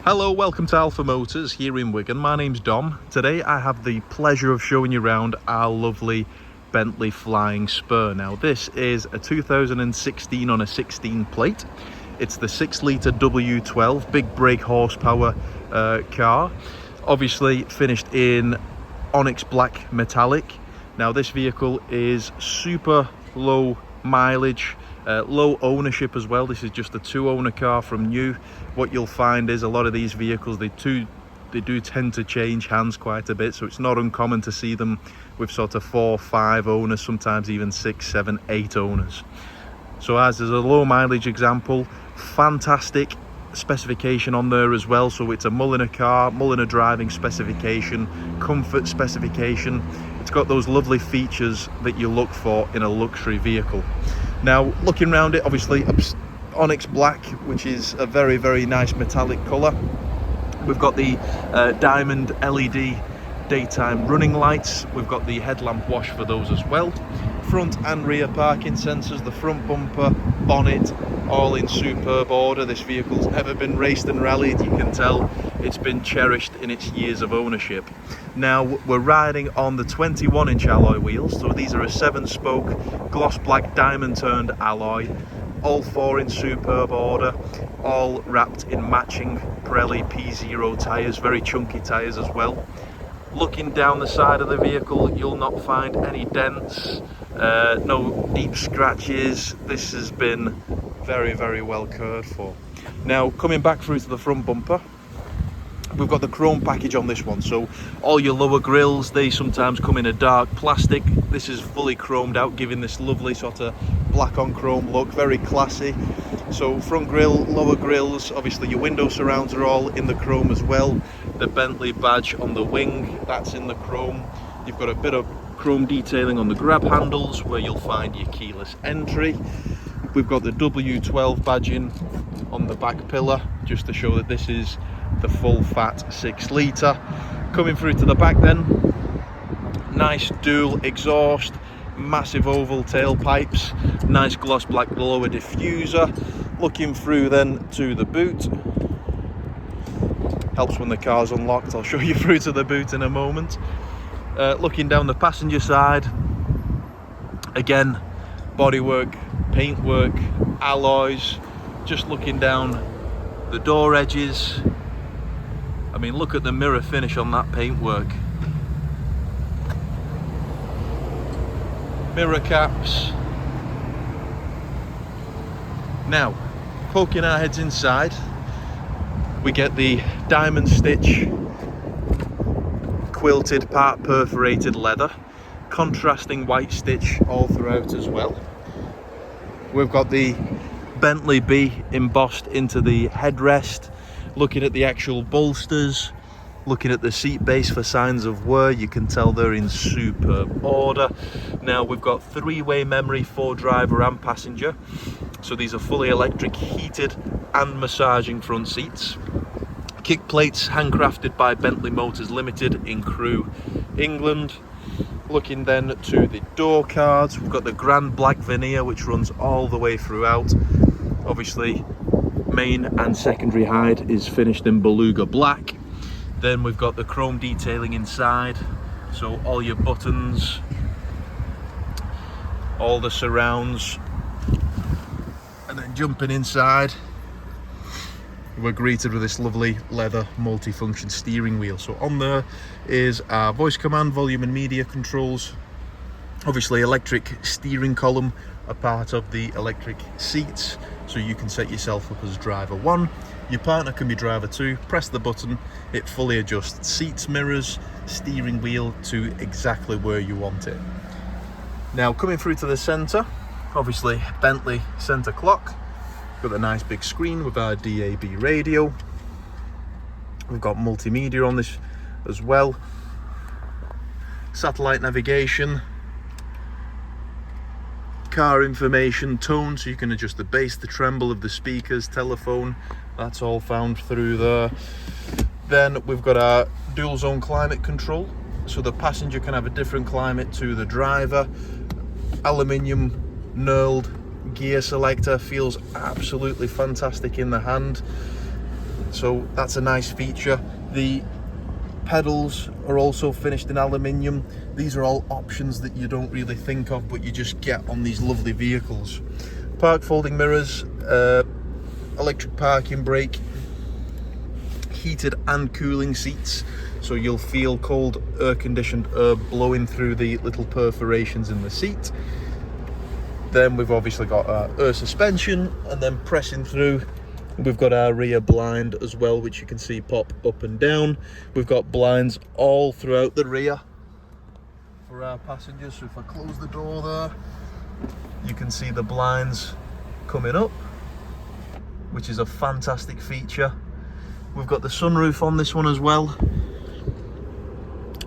Hello, welcome to Alpha Motors here in Wigan. My name's Dom. Today I have the pleasure of showing you around our lovely Bentley Flying Spur. Now this is a 2016 on a 16 plate. It's the 6-litre W12 big brake horsepower car. Obviously finished in Onyx Black Metallic. Now this vehicle is super low mileage, low ownership as well. This is just a 2-owner car from new. What you'll find is a lot of these vehicles, they do tend to change hands quite a bit, so it's not uncommon to see them with sort of 4, 5 owners, sometimes even 6, 7, 8 owners. So as is a low mileage example, fantastic specification on there as well. So it's a Mulliner car, Mulliner Driving specification, Comfort Specification. It's got those lovely features that you look for in a luxury vehicle. Now looking around it, obviously Onyx Black, which is a very, very nice metallic colour. We've got the diamond LED daytime running lights. We've got the headlamp wash for those as well. Front and rear parking sensors, the front bumper, bonnet, all in superb order. This vehicle's never been raced and rallied. You can tell it's been cherished in its years of ownership. Now we're riding on the 21-inch alloy wheels, so these are a 7-spoke gloss black diamond turned alloy, all 4 in superb order, all wrapped in matching Pirelli P Zero tyres, very chunky tyres as well. Looking down the side of the vehicle, you'll not find any dents, no deep scratches. This has been very, very well cared for. Now coming back through to the front bumper, we've got the chrome package on this one. So all your lower grills, they sometimes come in a dark plastic. This is fully chromed out, giving this lovely sort of black on chrome look, very classy. So front grille, lower grills, obviously your window surrounds are all in the chrome as well. The Bentley badge on the wing, that's in the chrome. You've got a bit of chrome detailing on the grab handles where you'll find your keyless entry. We've got the W12 badging on the back pillar, just to show that this is the full fat 6-litre. Coming through to the back then, nice dual exhaust, massive oval tailpipes, nice gloss black lower diffuser. Looking through then to the boot, helps when the car's unlocked. I'll show you through to the boot in a moment. Looking down the passenger side, again, bodywork, paintwork, alloys. Just looking down the door edges, I mean, look at the mirror finish on that paintwork. Mirror caps. Now, poking our heads inside, we get the diamond stitch quilted part perforated leather, contrasting white stitch all throughout as well. We've got the Bentley B embossed into the headrest. Looking at the actual bolsters, looking at the seat base for signs of wear, you can tell they're in superb order. Now we've got 3-way memory for driver and passenger. So these are fully electric, heated and massaging front seats. Kick plates handcrafted by Bentley Motors Limited in Crewe, England. Looking then to the door cards, we've got the grand black veneer which runs all the way throughout. Obviously main and secondary hide is finished in Beluga black. Then we've got the chrome detailing inside, so all your buttons, all the surrounds. And then jumping inside, we're greeted with this lovely leather multifunction steering wheel. So on there is our voice command, volume and media controls. Obviously electric steering column, a part of the electric seats, so you can set yourself up as driver 1. Your partner can be driver 2. Press the button, it fully adjusts seats, mirrors, steering wheel to exactly where you want it. Now coming through to the centre, obviously Bentley centre clock. Got the nice big screen with our DAB radio. We've got multimedia on this as well. Satellite navigation. Car information, tone, so you can adjust the bass, the tremble of the speakers, telephone. That's all found through there. Then we've got our dual zone climate control. So the passenger can have a different climate to the driver. Aluminium knurled gear selector, feels absolutely fantastic in the hand. so that's a nice feature. The pedals are also finished in aluminium. These are all options that you don't really think of, but you just get on these lovely vehicles. Park folding mirrors, electric parking brake, heated and cooling seats, so you'll feel cold air conditioned air blowing through the little perforations in the seat. Then we've obviously got our air suspension, and then pressing through we've got our rear blind as well, which you can see pop up and down. We've got blinds all throughout the rear for our passengers, so if I close the door there, you can see the blinds coming up, which is a fantastic feature. We've got the sunroof on this one as well,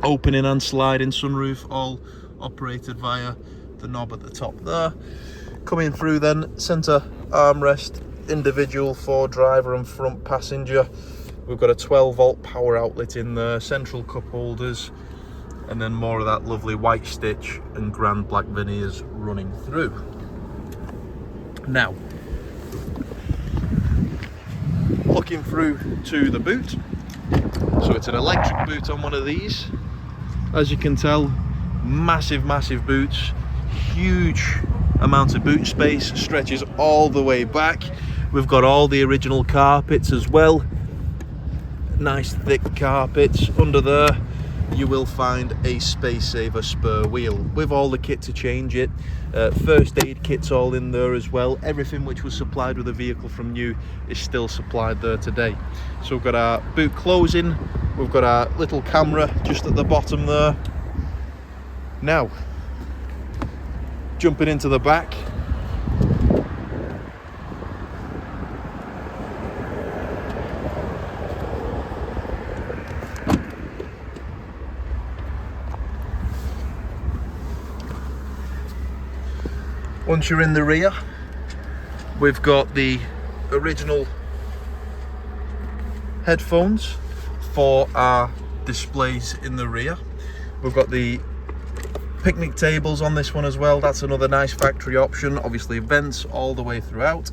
opening and sliding sunroof, all operated via the knob at the top there. Coming through then, centre armrest, individual for driver and front passenger. We've got a 12-volt power outlet in there, central cup holders, and then more of that lovely white stitch and grand black veneers running through. Now, looking through to the boot, so it's an electric boot on one of these. As you can tell, massive boots, huge amount of boot space, stretches all the way back. We've got all the original carpets as well, nice thick carpets. Under there you will find a space saver spur wheel with all the kit to change it. First aid kit's all in there as well. Everything which was supplied with the vehicle from new is still supplied there today. So we've got our boot closing, we've got our little camera just at the bottom there. Now, jumping into the back, once you're in the rear, we've got the original headphones for our displays in the rear. We've got the picnic tables on this one as well. That's another nice factory option. Obviously vents all the way throughout.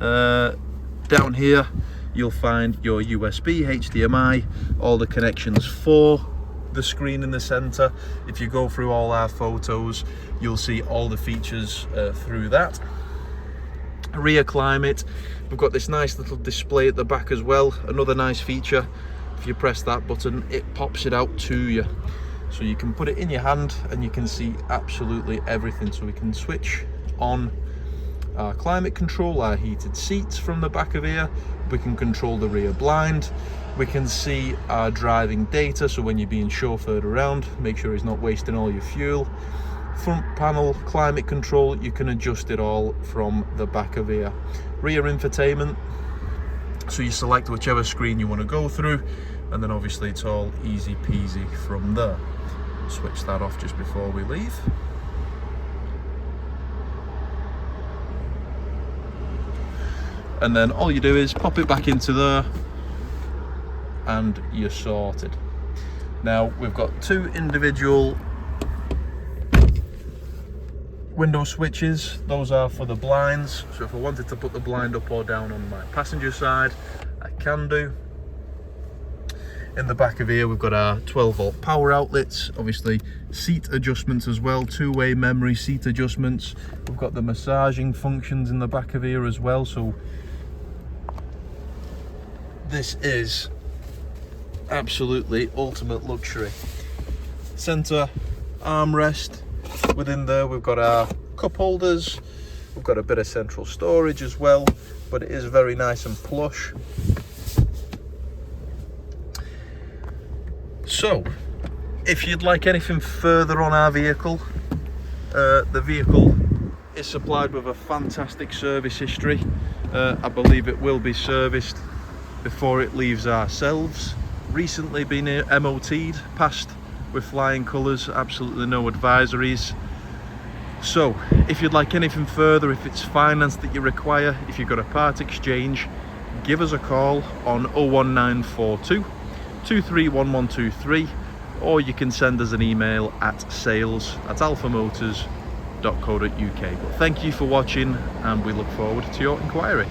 Down here you'll find your USB, HDMI, all the connections for the screen in the center. If you go through all our photos, you'll see all the features through that. Rear climate, we've got this nice little display at the back as well. Another nice feature, if you press that button, it pops it out to you, so you can put it in your hand and you can see absolutely everything. So we can switch on our climate control, our heated seats from the back of here. We can control the rear blind. We can see our driving data, so when you're being chauffeured around, make sure it's not wasting all your fuel. Front panel climate control, you can adjust it all from the back of here. Rear infotainment, so you select whichever screen you want to go through, and then obviously it's all easy peasy from there. Switch that off just before we leave. And then all you do is pop it back into there and you're sorted. Now we've got two individual window switches. Those are for the blinds, so if I wanted to put the blind up or down on my passenger side, I can do. In the back of here we've got our 12-volt power outlets, obviously seat adjustments as well, two-way memory seat adjustments. We've got the massaging functions in the back of here as well, so this is absolutely ultimate luxury. Center armrest, within there we've got our cup holders, we've got a bit of central storage as well, but it is very nice and plush. So if you'd like anything further on our vehicle, the vehicle is supplied with a fantastic service history. I believe it will be serviced before it leaves ourselves. Recently been MOT'd, passed with flying colours, absolutely no advisories. So if you'd like anything further, if it's finance that you require, if you've got a part exchange, give us a call on 01942 231123, or you can send us an email at sales@alphamotors.co.uk. But thank you for watching, and we look forward to your inquiry.